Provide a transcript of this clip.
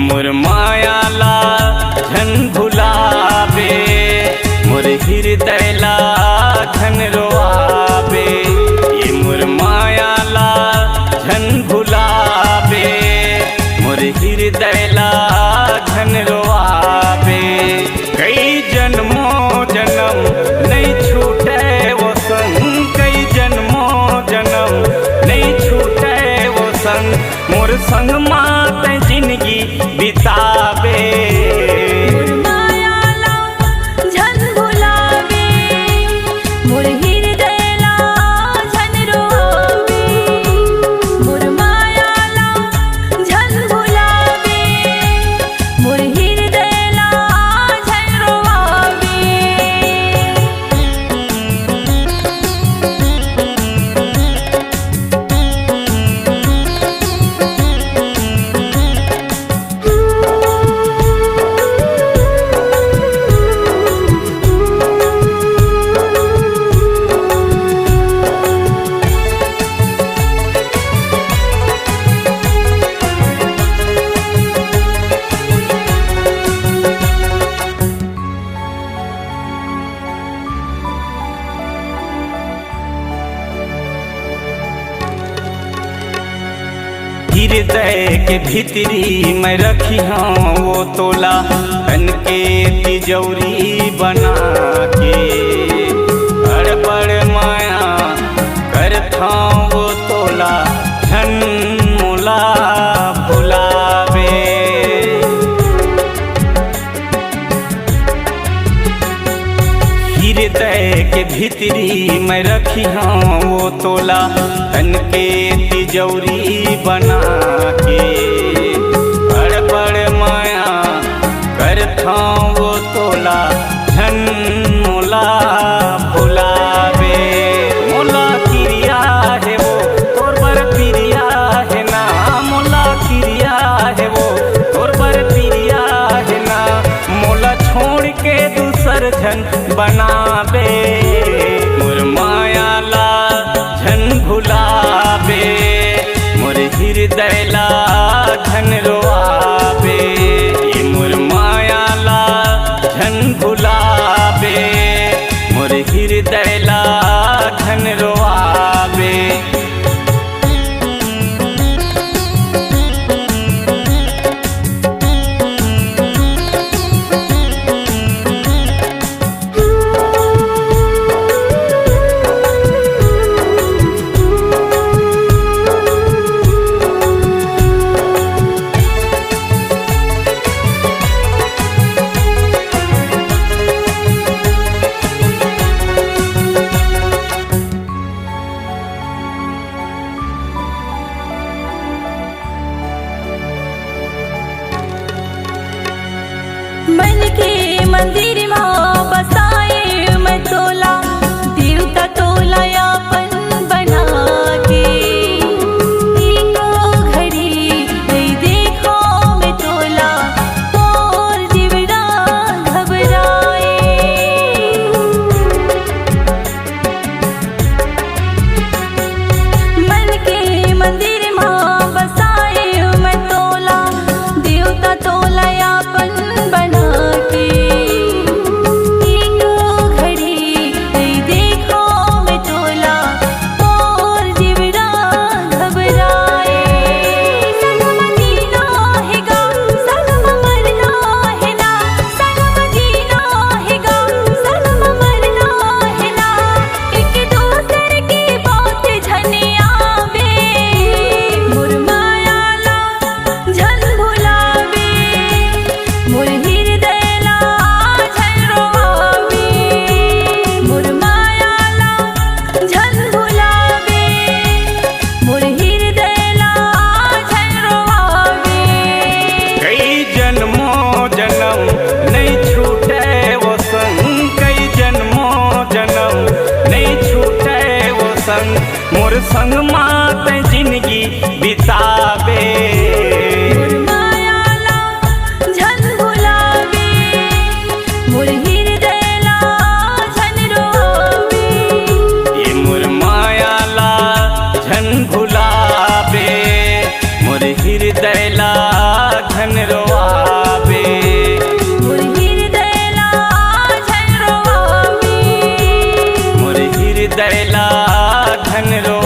मोर मायाला झन भुलावे, मोर हृदय ला झन रोआवे। ये मोर मायाला झन भुलावे, मोर हृदय ला झन रोआवे। कई जन्मों जन्म नहीं छूटे वो संग, कई जन्मों जन्म नहीं छूटे वो संग। मोर संग मात जिंदगी बितावे। हृदय के भीतरी मैं रखी हूँ वो तोला, धन के तिजौरी बना के। बड़ बड़ माया करता वो तोला, धन मोला भुलावे। हृदय के भीतरी मैं रखी हूँ वो तोला, धन के तिजौरी बना के। बड़ बड़ माया करता वो तोला, धन मोला भुलावे। मोला क्रिया है वो तोर बर प्रिया है ना, मोला क्रिया है वो तोर बर प्रिया है ना। मोला छोड़ के दूसर झन बनावे, मोर मायाला झन भुलावे, मोर हृदय ला झन रोआवे। ये मोर मायाला झन भुलावे, मोर हृदय ला झन रोआवे। मन के मंदिर में बसाए मैं तोला, देवता तोला यापन बना के। एको घड़ी नहीं देखो मैं तोला, और जीवना घबराए। मन के मंदिर में बसाए मैं तोला, देवता तोला यापन बना के। एको घड़ी नहीं देखो मैं तोला, और जीवना घबराए। संगम जीना है गा, संगम मरना है ना, संगम जीना है गा, संगम मरना है ना। एक दूसर की बात झने आवे, मोर मायाला झन भुलावे, मोर हृदय ला झन रोआवे। मोर मायाला झन भुलावे, मोर हृदय ला झन रोआवे। कई जन्मों जन्म नहीं छूटे वो संग, कई जन्मों जन्म नहीं छूटे वो संग। मोर संग मात जिंदगी बितावे। मोर मायाला झन भुलावे, मोर हृदय ला झन रोआवे। ये मोर मायाला झन भुलावे, मोर हृदय ला झन रोआवे। मन रो